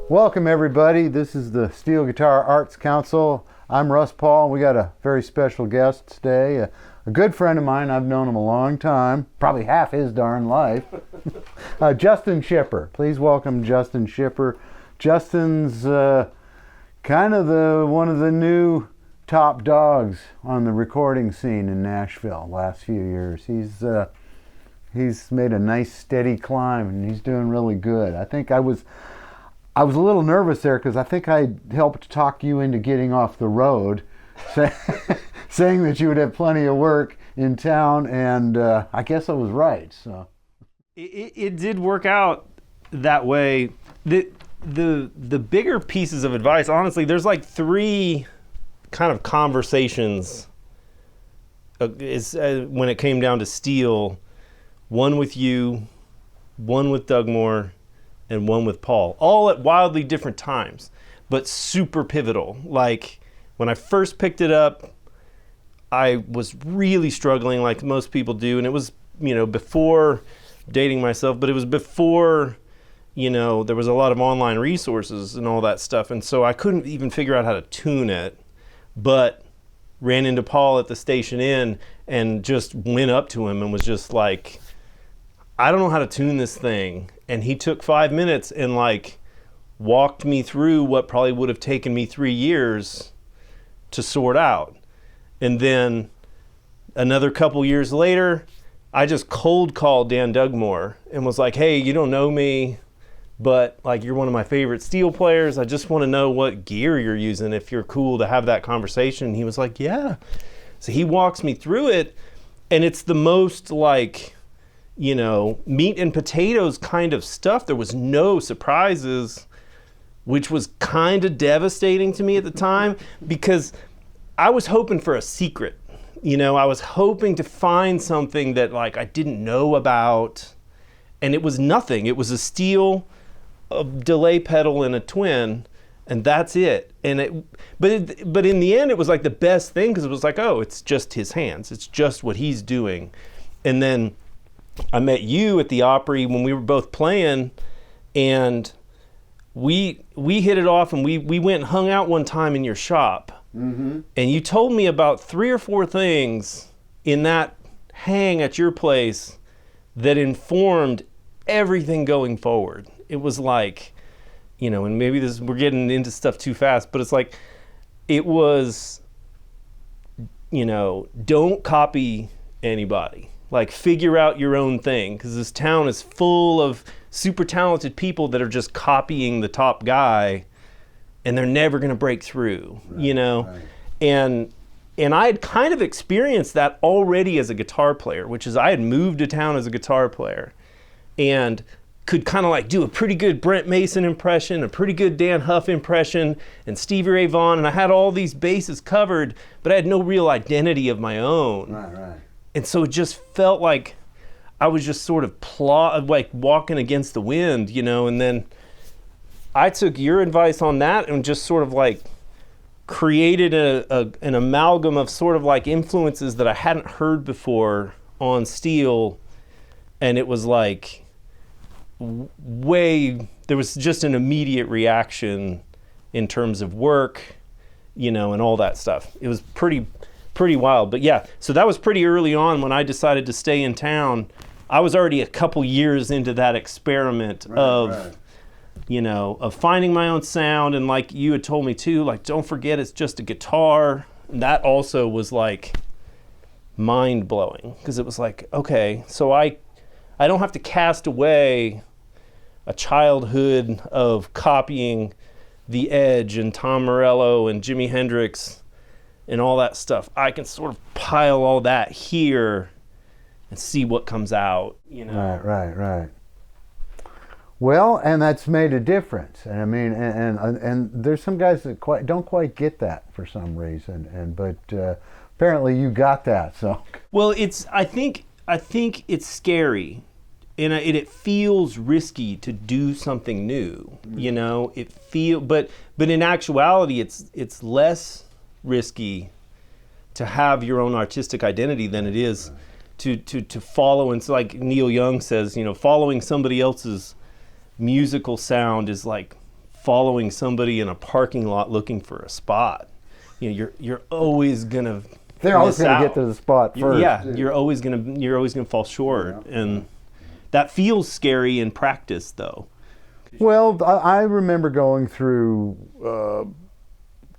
Welcome everybody. This is the Steel Guitar Arts Council. I'm Russ Pahl. We got a very special guest today. A good friend of mine. I've known him a long time, probably half his darn life. Justin Schipper. Please welcome Justin Schipper. Justin's kind of one of the new top dogs on the recording scene in Nashville last few years. He's made a nice steady climb and he's doing really good. I was a little nervous there because I think I helped talk you into getting off the road, saying that you would have plenty of work in town, and I guess I was right. So it did work out that way. The bigger pieces of advice, honestly, there's like three kind of conversations when it came down to steel. One with you, one with Doug Moore, and one with Paul, all at wildly different times, but super pivotal. Like when I first picked it up, I was really struggling like most people do. And it was, before dating myself, but it was before, there was a lot of online resources and all that stuff. And so I couldn't even figure out how to tune it, but ran into Paul at the Station Inn and just went up to him and was just like, I don't know how to tune this thing. And he took 5 minutes and walked me through what probably would have taken me 3 years to sort out. And then another couple years later, I just cold called Dan Dugmore and was like, hey, you don't know me, but you're one of my favorite steel players. I just want to know what gear you're using, if you're cool to have that conversation. And he was like, yeah. So he walks me through it, and it's the most meat and potatoes kind of stuff. There was no surprises, which was kind of devastating to me at the time because I was hoping for a secret. I was hoping to find something that I didn't know about, and it was nothing. It was a steel, a delay pedal, and a twin, and that's it. But in the end, it was the best thing because it was oh, it's just his hands. It's just what he's doing. And then I met you at the Opry when we were both playing, and we hit it off, and we went and hung out one time in your shop. Mm-hmm. And you told me about 3 or 4 things in that hang at your place that informed everything going forward. It was and maybe we're getting into stuff too fast, but it's it was, don't copy anybody. Figure out your own thing, because this town is full of super talented people that are just copying the top guy, and they're never going to break through, Right. And I had kind of experienced that already as a guitar player, which is I had moved to town as a guitar player and could kind of do a pretty good Brent Mason impression, a pretty good Dan Huff impression, and Stevie Ray Vaughan, and I had all these bases covered, but I had no real identity of my own. Right. And so it just felt like I was just sort of walking against the wind, and then I took your advice on that and just sort of created an amalgam of sort of influences that I hadn't heard before on steel. And it was there was just an immediate reaction in terms of work, and all that stuff. It was pretty wild. But yeah, so that was pretty early on when I decided to stay in town. I was already a couple years into that experiment of finding my own sound. And like you had told me too, don't forget it's just a guitar. And that also was mind blowing because it was okay, so I don't have to cast away a childhood of copying The Edge and Tom Morello and Jimi Hendrix and all that stuff. I can sort of pile all that here and see what comes out, Right. Well, and that's made a difference. And I mean, and there's some guys that don't quite get that for some reason. But apparently you got that. So well, I think it's scary, and it feels risky to do something new. But in actuality, it's less risky to have your own artistic identity than it is to follow. And so like Neil Young says, following somebody else's musical sound is like following somebody in a parking lot looking for a spot. You know, you're always gonna. They're always going to get to the spot first. Yeah, you're always gonna fall short, and that feels scary in practice, though. Well, I remember going through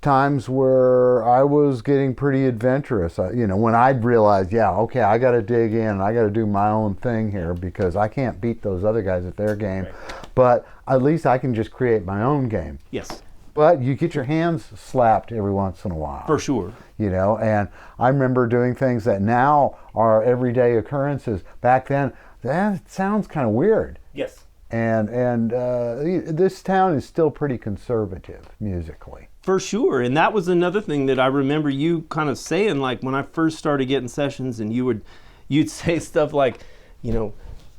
times where I was getting pretty adventurous. When I'd realized, okay, I got to dig in, I got to do my own thing here because I can't beat those other guys at their game, but at least I can just create my own game. Yes. But you get your hands slapped every once in a while. For sure. And I remember doing things that now are everyday occurrences. Back then, that sounds kind of weird. Yes. And this town is still pretty conservative musically. For sure. And that was another thing that I remember you kind of saying, like when I first started getting sessions, and you'd say stuff like,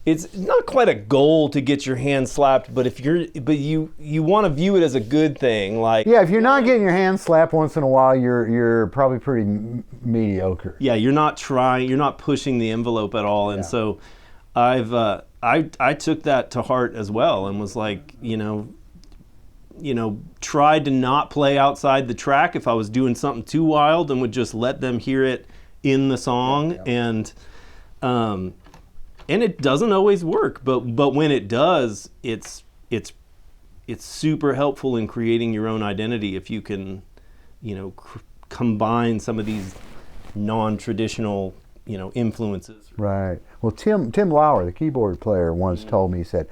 it's not quite a goal to get your hand slapped, but you want to view it as a good thing. Like, yeah, if you're not getting your hand slapped once in a while, you're probably pretty mediocre. Yeah, you're not pushing the envelope at all. And so I took that to heart as well, and was like, tried to not play outside the track if I was doing something too wild, and would just let them hear it in the song. And it doesn't always work, but when it does, it's super helpful in creating your own identity if you can, combine some of these non-traditional, influences. Right. Well, Tim Lauer, the keyboard player, once told me, he said,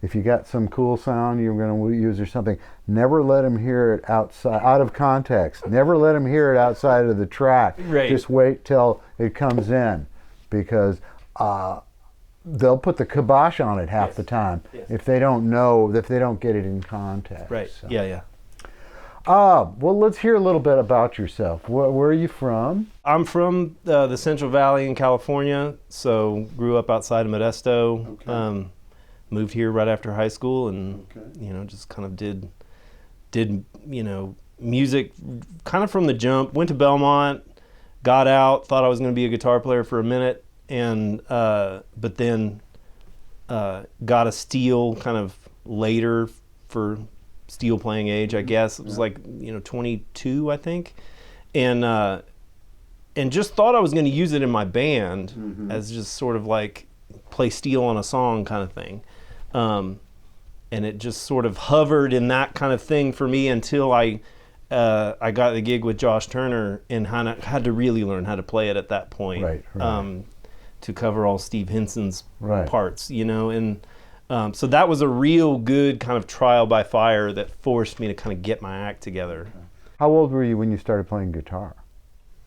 if you got some cool sound you're going to use or something, never let them hear it out of context. Never let them hear it outside of the track. Right. Just wait till it comes in, because they'll put the kibosh on it half the time if they don't get it in context. Right. So. Yeah. Well, let's hear a little bit about yourself. Where are you from? I'm from the Central Valley in California, so grew up outside of Modesto. Okay. Moved here right after high school, and just kind of did music kind of from the jump. Went to Belmont, got out, thought I was going to be a guitar player for a minute, and but then got a steel kind of later for steel playing age, I guess. It was like 22, I think, and just thought I was going to use it in my band as just sort of like play steel on a song kind of thing. And it just sort of hovered in that kind of thing for me until I got the gig with Josh Turner and had to really learn how to play it at that point. Right. To cover all Steve Henson's parts, and so that was a real good kind of trial by fire that forced me to kind of get my act together. How old were you when you started playing guitar?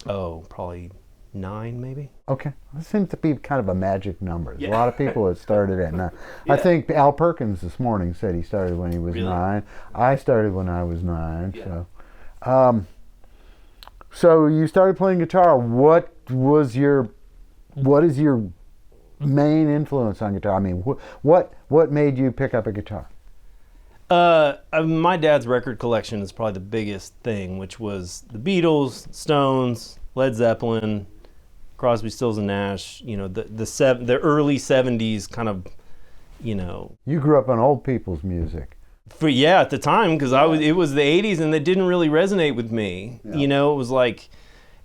Oh, probably 9 maybe. Okay. That seems to be kind of a magic number. A lot of people have started at 9. I think Al Perkins this morning said he started when he was 9. I started when I was 9. Yeah. So you started playing guitar. What is your main influence on guitar? I mean, what made you pick up a guitar? My dad's record collection is probably the biggest thing, which was the Beatles, Stones, Led Zeppelin, Crosby, Stills and Nash. The early '70s kind of. You grew up on old people's music. At the time, because it was the '80s, and it didn't really resonate with me. Yeah. It was like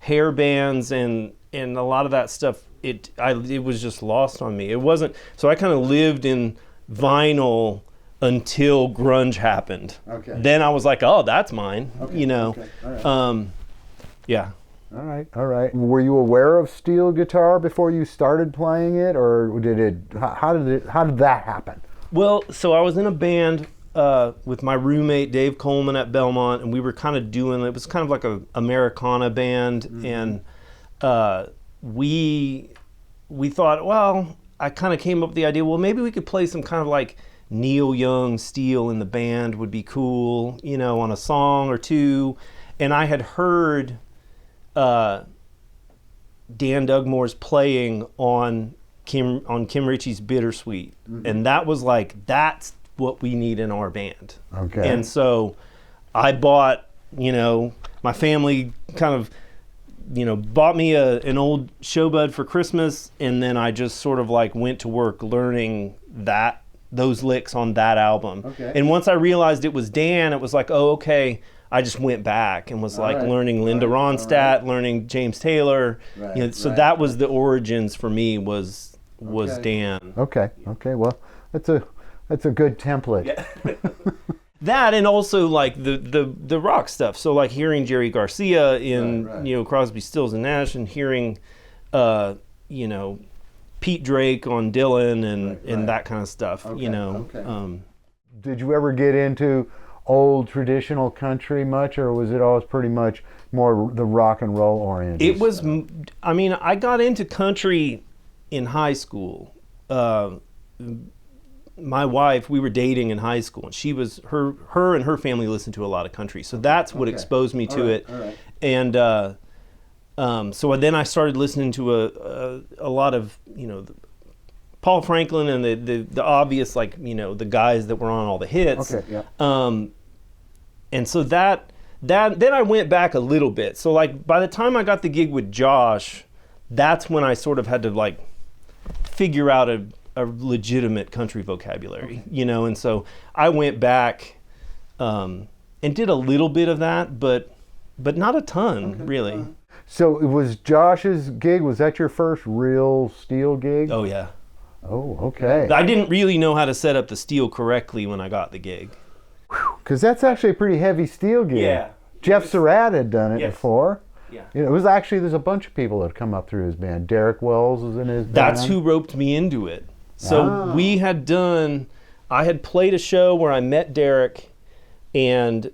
hair bands and a lot of that stuff. It was just lost on me. It wasn't. So I kind of lived in vinyl until grunge happened. Okay. Then I was like, oh, that's mine. Okay. Okay. All right. Yeah. All right. Were you aware of steel guitar before you started playing it, or how did that happen? Well, so I was in a band with my roommate Dave Coleman at Belmont, and we were kind of it was kind of like a Americana band, and we thought, well, I kind of came up with the idea, well, maybe we could play some kind of like Neil Young steel in the band would be cool, on a song or two. And I had heard Dan Dugmore's playing on Kim Ritchie's Bittersweet. And that was like, that's what we need in our band. Okay. And so I bought, my family kind of, bought me an old Showbud for Christmas, and then I just sort of like went to work learning that those licks on that album. Okay. And once I realized it was Dan, it was like, oh, okay. I just went back and was learning Linda Ronstadt, learning James Taylor. So that was the origins for me was Dan. Okay. Well, that's a good template. Yeah. That and also like the rock stuff. So like hearing Jerry Garcia in Crosby, Stills and Nash, and hearing Pete Drake on Dylan and that kind of stuff. Did you ever get into old traditional country much, or was it always pretty much more the rock and roll oriented? It was. I mean, I got into country in high school. My wife, we were dating in high school, and she was her and her family listened to a lot of country, so that's what exposed me to it. And so then I started listening to a lot of Paul Franklin and the obvious the guys that were on all the hits. And so that then I went back a little bit. So like by the time I got the gig with Josh, that's when I sort of had to figure out a legitimate country vocabulary, and so I went back and did a little bit of that, but not a ton, really. So it was Josh's gig. Was that your first real steel gig? Oh yeah. Oh, okay. I didn't really know how to set up the steel correctly when I got the gig. Because that's actually a pretty heavy steel gig. Yeah. Jeff Surratt had done it before. Yeah. It was actually, there's a bunch of people that had come up through his band. Derek Wells was in his band. That's who roped me into it. So I had played a show where I met Derek, and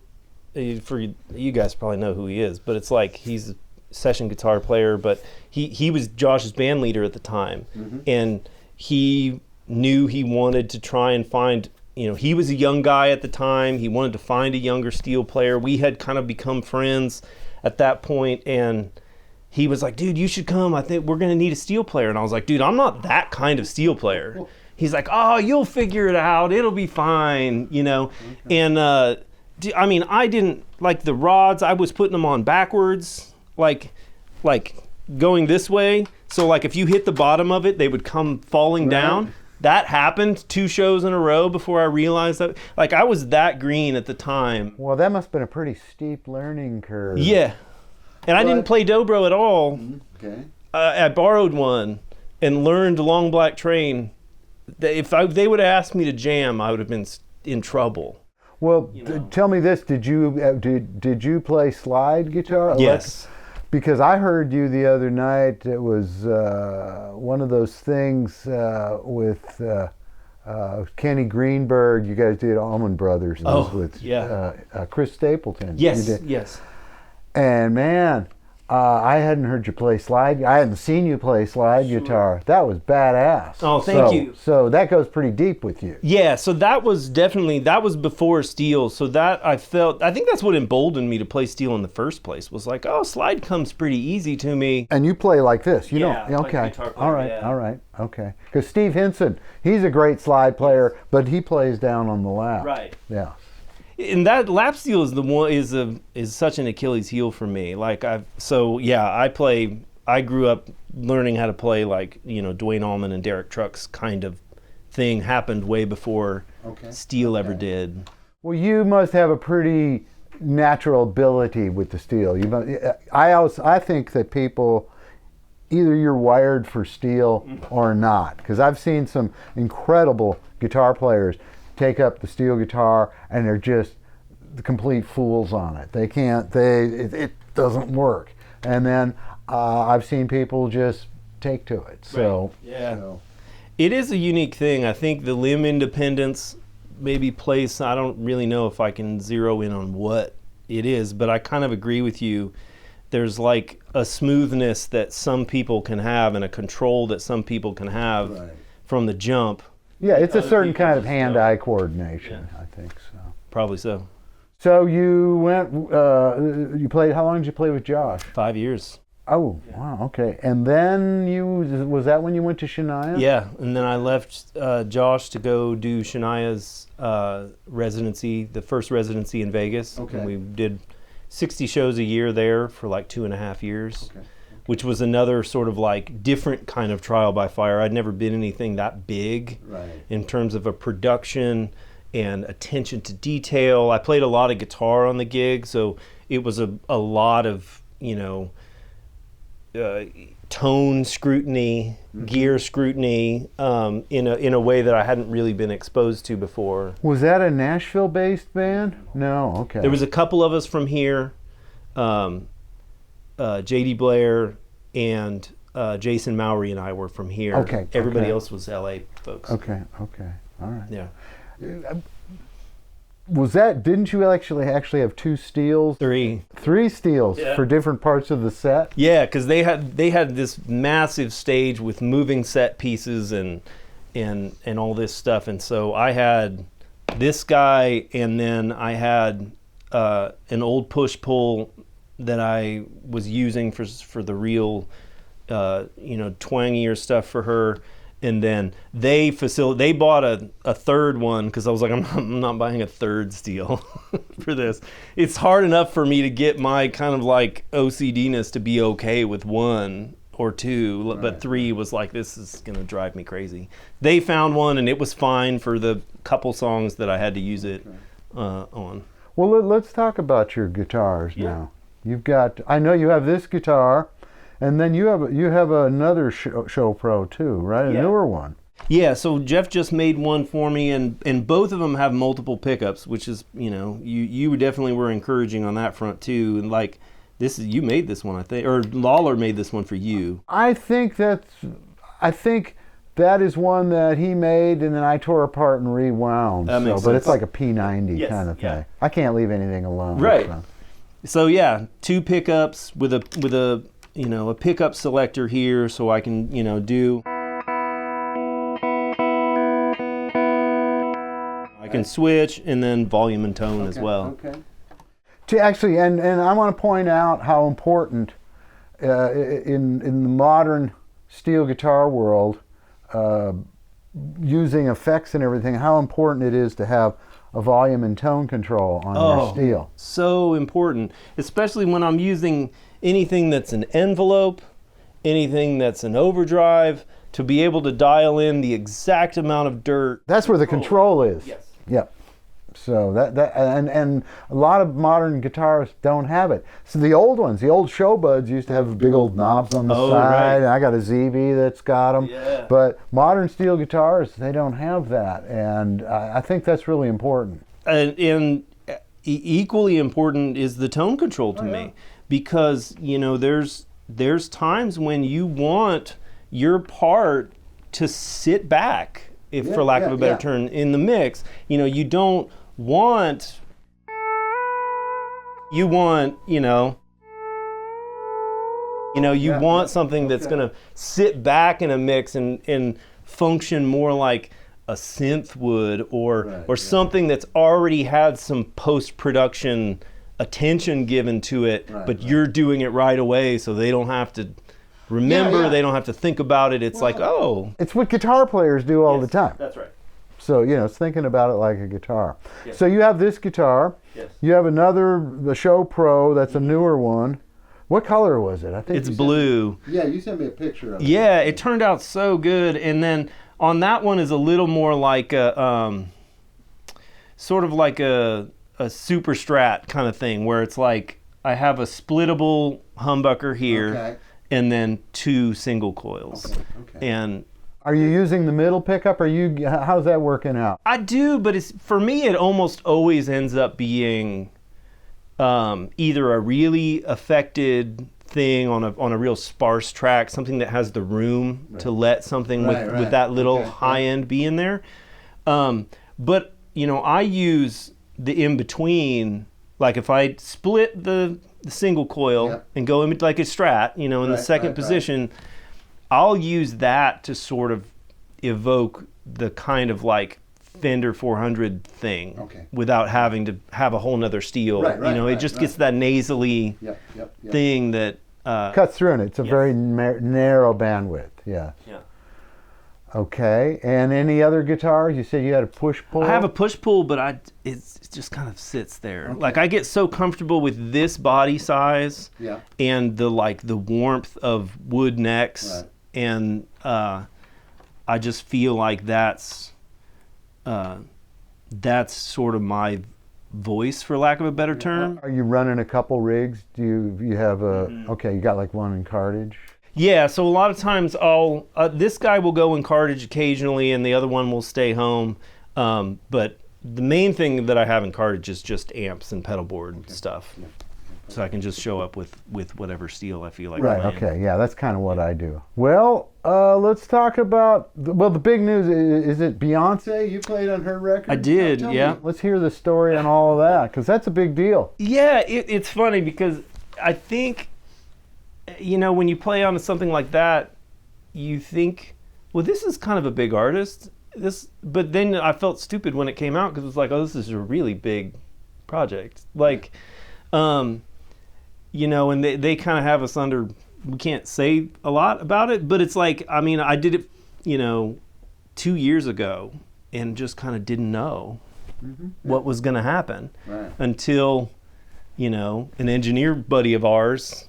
for you guys probably know who he is, but it's like he's a session guitar player, but he was Josh's band leader at the time. And he knew he wanted to try and find, he was a young guy at the time. He wanted to find a younger steel player. We had kind of become friends at that point, and he was like, dude, you should come. I think we're going to need a steel player. And I was like, dude, I'm not that kind of steel player. He's like, oh, you'll figure it out. It'll be fine, And, I mean, I didn't, like the rods, I was putting them on backwards, like going this way. So like if you hit the bottom of it, they would come falling down. That happened 2 shows in a row before I realized that. Like I was that green at the time. Well, that must have been a pretty steep learning curve. Yeah. And I didn't play dobro at all. Okay. I borrowed one and learned Long Black Train. If they would have asked me to jam, I would have been in trouble. Well, tell me this: did you play slide guitar? Yes. Because I heard you the other night. It was one of those things with Kenny Greenberg. You guys did Allman Brothers. With Chris Stapleton. Yes. Yes. And man, I hadn't heard you play slide. I hadn't seen you play slide guitar. That was badass. Oh, thank you. So that goes pretty deep with you. Yeah. So that was before steel. So I think that's what emboldened me to play steel in the first place. Was like, oh, slide comes pretty easy to me. And you play like this, okay? Like a guitar player, All right, okay. Because Steve Hinson, he's a great slide player, but he plays down on the lap. Right. Yeah. And that lap steel is such an Achilles heel for me. Like I grew up learning how to play like, Dwayne Allman and Derek Trucks kind of thing happened way before steel ever did. Well, you must have a pretty natural ability with the steel. I think that people, either you're wired for steel or not, because I've seen some incredible guitar players take up the steel guitar and they're just the complete fools on it. It doesn't work. And then I've seen people just take to it. So it is a unique thing. I think the limb independence maybe plays, I don't really know if I can zero in on what it is, but I kind of agree with you. There's like a smoothness that some people can have and a control that some people can have from the jump. Yeah, it's a certain kind of hand-eye coordination, I think so. Probably so. So you went, how long did you play with Josh? 5 years. Oh, wow, okay. And then was that when you went to Shania? Yeah, and then I left Josh to go do Shania's residency, the first residency in Vegas. Okay. And we did 60 shows a year there for like 2.5 years. which was another sort of like different kind of trial by fire. I'd never been anything that big in terms of a production and attention to detail. I played a lot of guitar on the gig, so it was a lot of, tone scrutiny, gear scrutiny, in a way that I hadn't really been exposed to before. Was that a Nashville-based band? No, okay. There was a couple of us from here, J.D. Blair and Jason Mowry and I were from here. Okay. Everybody else was L.A. folks. Okay, all right. Yeah. Didn't you actually have 2 steels? 3 steels for different parts of the set? Yeah, because they had this massive stage with moving set pieces and all this stuff, and so I had this guy, and then I had an old push-pull that I was using for the real twangier stuff for her. And then they bought a third one, because I was like, I'm not buying a third steel for this. It's hard enough for me to get my kind of like OCD-ness to be okay with 1 or 2, but 3 was like, this is going to drive me crazy. They found one, and it was fine for the couple songs that I had to use it on. Well, let's talk about your guitars now. I know you have this guitar. And then you have another show pro too, right? A newer one. Yeah, so Jeff just made one for me, and both of them have multiple pickups, which is, you definitely were encouraging on that front too. And like, you made this one, I think, or Lawler made this one for you. I think that is one that he made, and then I tore apart and rewound. That makes sense. But it's like a P90 kind of thing. Yeah. I can't leave anything alone. Right. So yeah, 2 pickups with a a pickup selector here, so I can, do. I can switch, and then volume and tone as well. Okay. To actually, and I want to point out how important in the modern steel guitar world, using effects and everything, how important it is to have a volume and tone control on your steel. So important, especially when I'm using anything that's an envelope, anything that's an overdrive, to be able to dial in the exact amount of dirt. That's where the control is. Yes. Yep. So and a lot of modern guitarists don't have it. So the old ones, the old Showbuds used to have big old knobs on the side. Right. I got a ZB that's got them. Yeah. But modern steel guitars, they don't have that, and I think that's really important. And equally important is the tone control to me, because there's times when you want your part to sit back, for lack of a better term, in the mix. You don't want, you want something that's going to sit back in a mix and function more like a synth would, or something that's already had some post-production attention given to it, but you're doing it right away, so they don't have to remember, they don't have to think about it. It's it's what guitar players do all the time. That's right. So it's thinking about it like a guitar. Yes. So you have this guitar. Yes. You have the Show Pro. That's a newer one. What color was it? I think it's blue. You sent me a picture of it. Yeah, it turned out so good. And then on that one is a little more like a sort of like a super strat kind of thing, where it's like I have a splittable humbucker here, and then 2 single coils. Okay. And are you using the middle pickup? How's that working out? I do, but for me it almost always ends up being either a really affected thing on a real sparse track, something that has the room to let something with that little high end be in there. But I use the in between, like if I split the single coil and go in like a strat, in the second position, I'll use that to sort of evoke the kind of like Fender 400 thing without having to have a whole nother steel. It just gets that nasally thing that cuts through, and it's a very narrow bandwidth. Yeah. Okay. And any other guitars? You said you had a push-pull? I have a push-pull, but it just kind of sits there. Okay. Like I get so comfortable with this body size and the warmth of wood necks, right. and I just feel like that's sort of my voice, for lack of a better term. Are you running a couple rigs? Do you have a, okay, you got like one in cartage? Yeah, so a lot of times this guy will go in cartage occasionally and the other one will stay home. But the main thing that I have in cartage is just amps and pedal board stuff. Yeah. So I can just show up with whatever steel I feel like playing. Okay, yeah, that's kind of what I do. Well, let's talk about, the big news, is it Beyonce? You played on her record? I did, yeah. Let's hear the story and all of that, because that's a big deal. Yeah, it's funny because I think, when you play on something like that, you think, well, this is kind of a big artist. But then I felt stupid when it came out because it was like, oh, this is a really big project. Like, and they kind of have us under, we can't say a lot about it, but it's like, I mean, I did it, 2 years ago and just kind of didn't know what was going to happen until, an engineer buddy of ours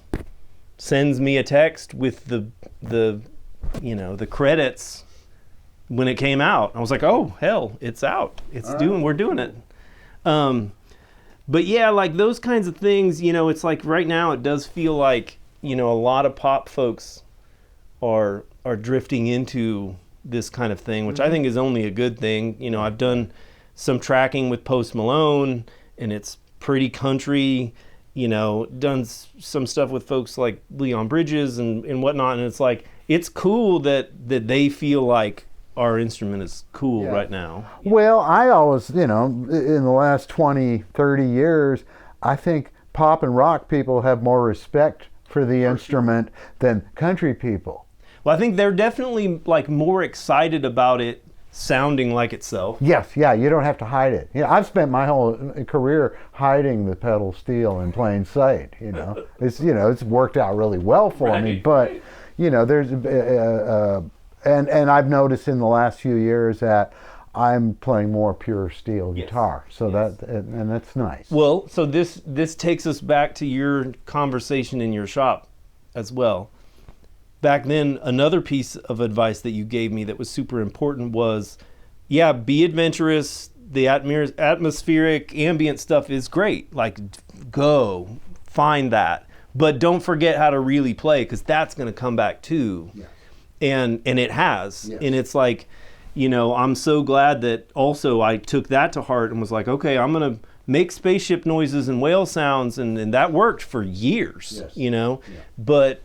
sends me a text with the credits when it came out. I was like, oh, hell, it's out. We're doing it. But yeah, like those kinds of things, it's like right now it does feel like, a lot of pop folks are drifting into this kind of thing, which I think is only a good thing. I've done some tracking with Post Malone and it's pretty country, done some stuff with folks like Leon Bridges and whatnot. And it's like, it's cool that they feel like our instrument is cool right now. Well, I always, in the last 20, 30 years, I think pop and rock people have more respect for the instrument than country people. Well, I think they're definitely like more excited about it sounding like itself. Yes, yeah, you don't have to hide it. I've spent my whole career hiding the pedal steel in plain sight. It's worked out really well for me. But there's and I've noticed in the last few years that I'm playing more pure steel guitar. So that's nice. Well, so this takes us back to your conversation in your shop as well. Back then, another piece of advice that you gave me that was super important was, be adventurous. The atmospheric ambient stuff is great. Like, go find that. But don't forget how to really play, because that's going to come back too. Yeah. And it has. Yes. And it's like, I'm so glad that also I took that to heart and was like, okay, I'm going to make spaceship noises and whale sounds. And that worked for years, Yeah. But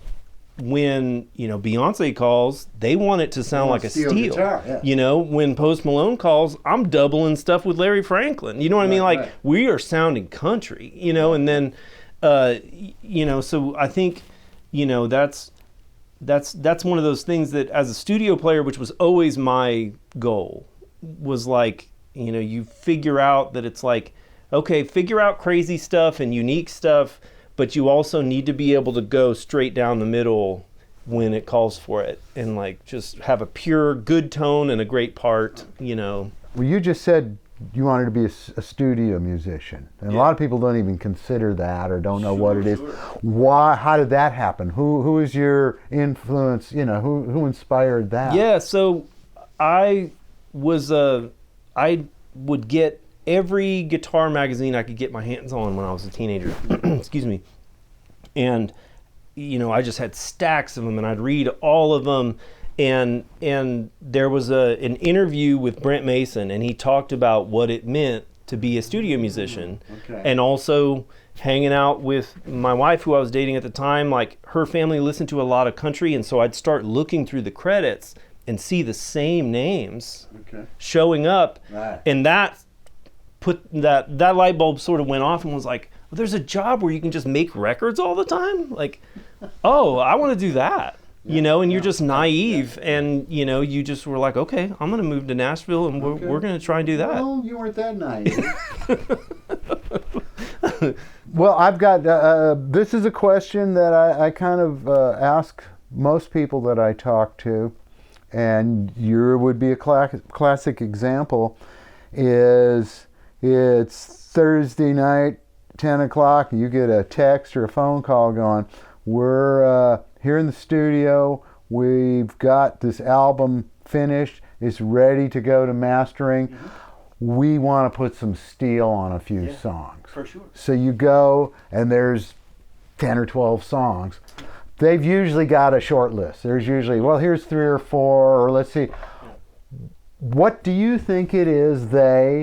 when, Beyonce calls, they want it to sound like a steel. Guitar, yeah. When Post Malone calls, I'm doubling stuff with Larry Franklin. You know what I mean? Like, we are sounding country, and then, so I think, that's one of those things that as a studio player, which was always my goal, was like, you figure out that it's like, okay, figure out crazy stuff and unique stuff, but you also need to be able to go straight down the middle when it calls for it and like just have a pure good tone and a great part, Well, you just said you wanted to be a studio musician, and a lot of people don't even consider that or don't know what it is. Why? How did that happen? Who is your influence? Who inspired that? Yeah, so I would get every guitar magazine I could get my hands on when I was a teenager. Excuse me. And I just had stacks of them, and I'd read all of them. And there was an interview with Brent Mason, and he talked about what it meant to be a studio musician. And also hanging out with my wife, who I was dating at the time. Like, her family listened to a lot of country, and so I'd start looking through the credits and see the same names showing up. And that light bulb sort of went off and was like, well, there's a job where you can just make records all the time. Like, oh, I want to do that. And you're just naive, and you just were like, okay, I'm going to move to Nashville, and we're going to try and do that. Well, you weren't that naive. Well, I've got, this is a question that I kind of ask most people that I talk to, and your would be a classic example, is it's Thursday night, 10 o'clock, and you get a text or a phone call going, we're here in the studio, we've got this album finished, it's ready to go to mastering. Mm-hmm. We want to put some steel on a few songs. For sure. So you go, and there's 10 or 12 songs. They've usually got a short list. There's usually, well, here's 3 or 4, or let's see. What do you think it is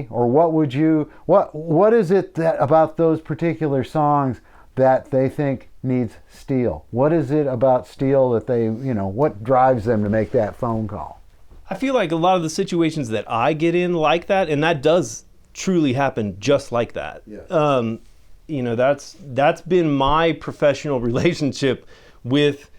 what is it that about those particular songs that they think needs steel? What is it about steel that they, what drives them to make that phone call? I feel like a lot of the situations that I get in like that, and that does truly happen just like that. Yes. That's been my professional relationship with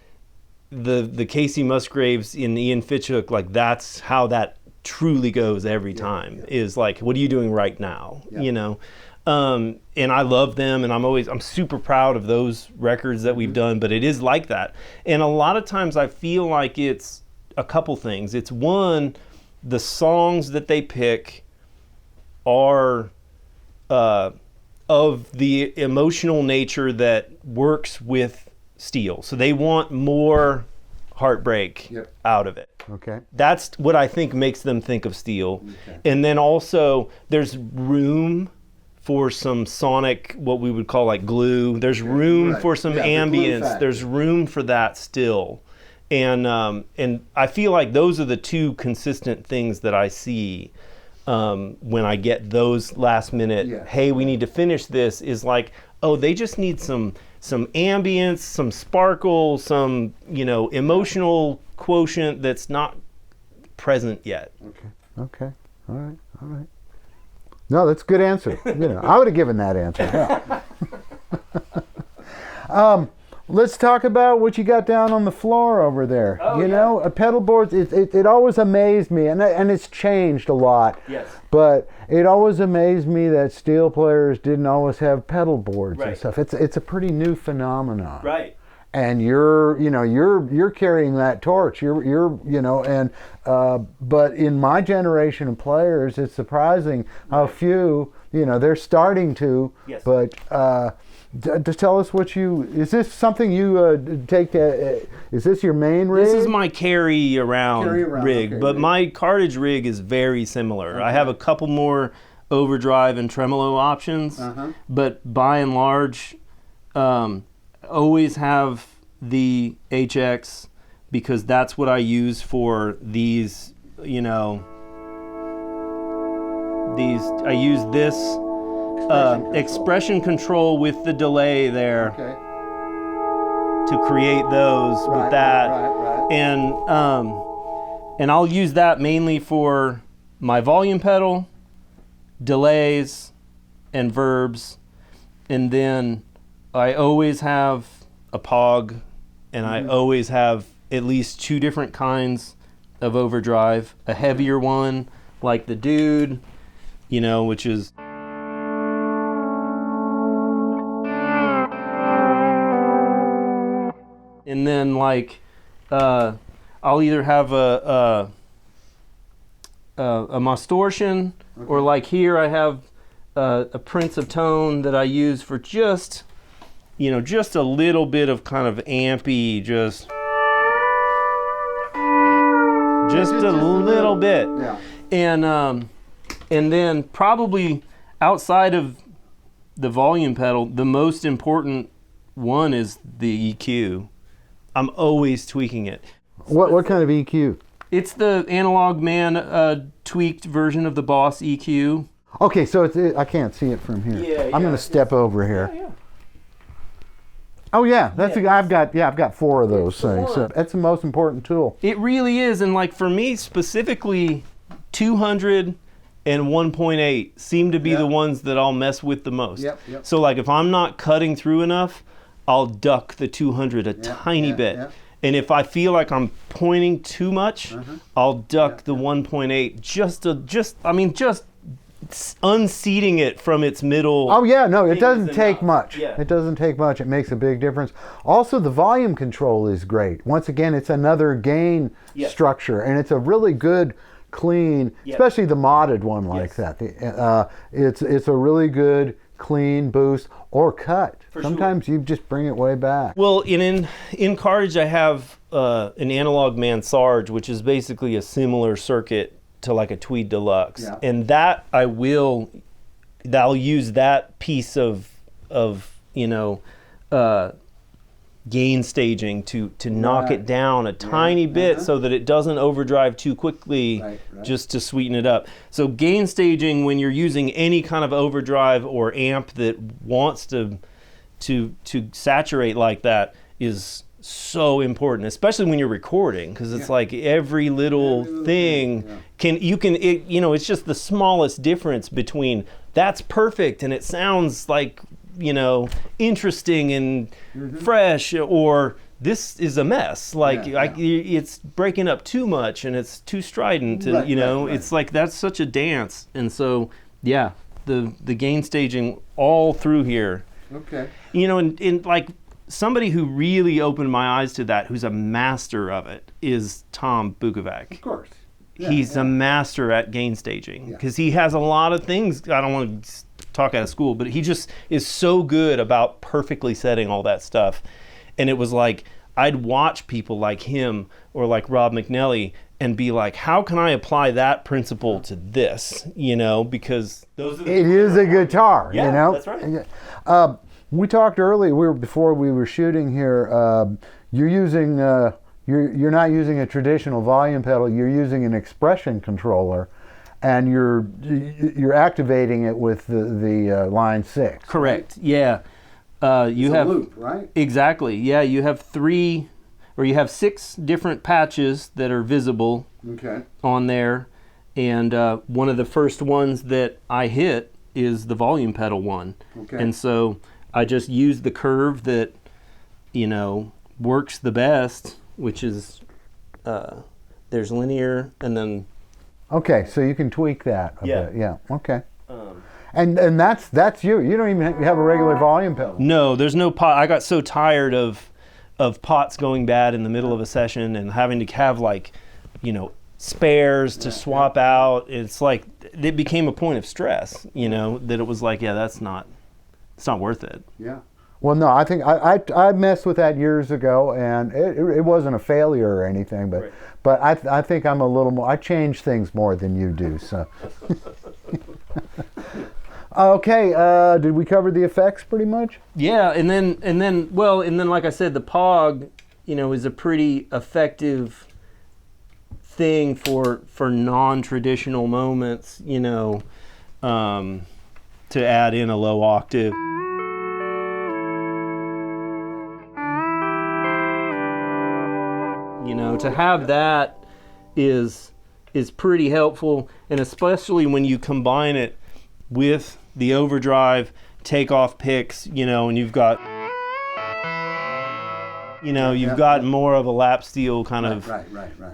the Kacey Musgraves and Ian Fitchhook. Like, that's how that truly goes every time. Is like, what are you doing right now? And I love them, and I'm super proud of those records that we've done, but it is like that. And a lot of times I feel like it's a couple things. It's one, the songs that they pick are of the emotional nature that works with steel. So they want more heartbreak out of it. Okay. That's what I think makes them think of steel. Okay. And then also there's room for some sonic, what we would call like glue. There's room for some ambience. There's room for that still. And I feel like those are the two consistent things that I see when I get those last minute, hey, we need to finish this, is like, oh, they just need some ambience, some sparkle, some, emotional quotient that's not present yet. Okay. All right. No, that's a good answer. I would have given that answer. Yeah. Let's talk about what you got down on the floor over there. A pedal board, it always amazed me, and it's changed a lot. Yes. But it always amazed me that steel players didn't always have pedal boards and stuff. It's a pretty new phenomenon. Right. And you're carrying that torch. But in my generation of players, it's surprising how few, they're starting to. Yes. But just tell us is this something you take? Is this your main rig? This is my carry around rig, but my cartage rig is very similar. Okay. I have a couple more overdrive and tremolo options, but by and large, always have the HX, because that's what I use for these, I use this expression control with the delay there to create those with that. Right. And I'll use that mainly for my volume pedal, delays, and verbs. And then I always have a POG, and I always have at least 2 different kinds of overdrive. A heavier one, like the Dude, which is... And then I'll either have a Mastortion, or like here I have a Prince of Tone that I use for just a little bit of kind of ampy, just a little bit. Yeah. And then probably outside of the volume pedal, the most important one is the EQ. I'm always tweaking it. What kind of EQ? It's the Analog Man tweaked version of the Boss EQ. Okay, so I can't see it from here. I'm going to step over here. Yeah. Oh yeah, I've got 4 of those things. So that's the most important tool. It really is, and like for me specifically, 200 and 1.8 seem to be the ones that I'll mess with the most. Yep. So like if I'm not cutting through enough, I'll duck the 200 a tiny bit. Yep. And if I feel like I'm pointing too much, I'll duck the 1.8 just unseating it from its middle. Oh yeah, no, it doesn't is take enough. much. Yeah. It doesn't take much. It makes a big difference. Also, the volume control is great. Once again, it's another gain Yes. structure, and it's a really good, clean, Yes. especially the modded one like Yes. that. It's a really good, clean boost or cut. For Sometimes you just bring it way back. Well, in cartridge, I have an analog Mansarge, which is basically a similar circuit to like a Tweed Deluxe, Yeah. and that I'll use that piece of gain staging to knock Right. it down a tiny bit so that it doesn't overdrive too quickly, Right. just to sweeten it up. So gain staging, when you're using any kind of overdrive or amp that wants to saturate like that, is so important, especially when you're recording, because it's like every little thing it's just the smallest difference between that's perfect and it sounds like interesting and fresh, or this is a mess, like it's breaking up too much and it's too strident, and it's like that's such a dance. And so the gain staging all through here, and like somebody who really opened my eyes to that, who's a master of it, is Tom Bukovac. Of course. He's a master at gain staging, because he has a lot of things. I don't want to talk out of school, but he just is so good about perfectly setting all that stuff. And it was like, I'd watch people like him or like Rob McNally and be like, how can I apply that principle to this? Because those are It is a guitar, that's right. We talked earlier, before we were shooting here, you're using, you're not using a traditional volume pedal, you're using an expression controller, and you're activating it with the line 6. Correct, yeah. You have a loop, right? Exactly, yeah. You have 6 different patches that are visible on there, and one of the first ones that I hit is the volume pedal one. And so I just use the curve that works the best, which is there's linear, and then okay, so you can tweak that a Yeah. bit. Yeah, okay. And that's you. You don't even have a regular volume pedal. No, there's no pot. I got so tired of pots going bad in the middle of a session and having to have spares to swap out. It's like it became a point of stress, that it was like, it's not worth it. Yeah. Well, no, I think I messed with that years ago, and it wasn't a failure or anything, but I think I'm a little more. I change things more than you do. So. Okay. Did we cover the effects pretty much? Yeah, and then like I said, the POG, is a pretty effective thing for non-traditional moments, to add in a low octave. To have that is pretty helpful, and especially when you combine it with the overdrive takeoff picks, and you've got you've got more of a lap steel kind of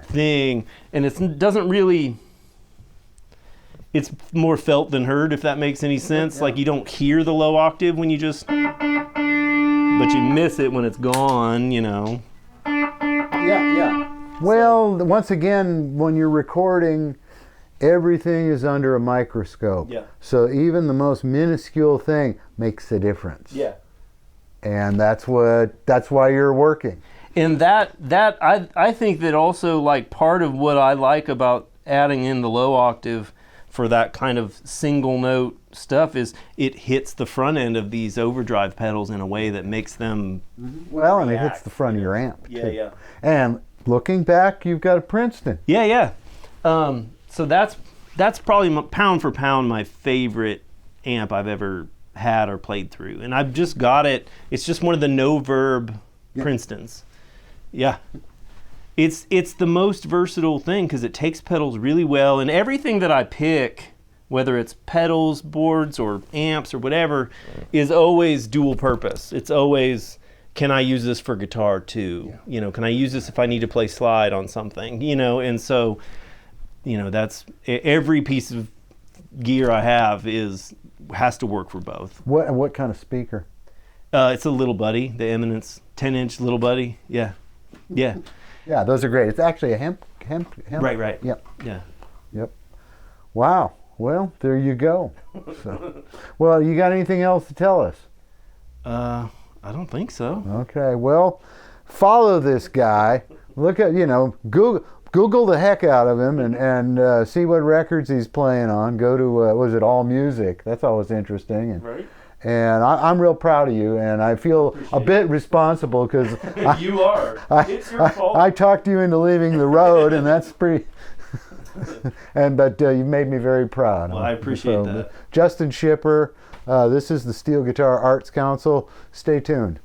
thing, and it doesn't really, it's more felt than heard, if that makes any sense. Like you don't hear the low octave when you just, but you miss it when it's gone. Well, once again, when you're recording, everything is under a microscope. Yeah. So even the most minuscule thing makes a difference. Yeah. And that's why you're working. And that I think that also, like, part of what I like about adding in the low octave for that kind of single note stuff is it hits the front end of these overdrive pedals in a way that makes them well, and it hits the front of your amp too. Yeah. And looking back, you've got a Princeton. Yeah. So that's probably pound for pound my favorite amp I've ever had or played through, and I've just got it. It's just one of the no verb Princetons. Yeah. It's the most versatile thing because it takes pedals really well, and everything that I pick, whether it's pedals, boards, or amps or whatever, is always dual purpose. It's always, can I use this for guitar too? Can I use this if I need to play slide on something? And so, that's every piece of gear I have has to work for both. What kind of speaker? It's a Little Buddy, the Eminence 10-inch Little Buddy. Yeah. Yeah, those are great. It's actually a hemp. Right. Yep. Yeah. Yep. Wow. Well, there you go. So, well, you got anything else to tell us? I don't think so. Okay. Well, follow this guy. Look at, Google the heck out of him and see what records he's playing on. Go to, was it All Music? That's always interesting. And, Right. And I'm real proud of you, and I feel a bit responsible because You are. It's your fault. I talked you into leaving the road, and that's pretty. But you made me very proud. Well, I appreciate that. Justin Schipper, this is the Steel Guitar Arts Council. Stay tuned.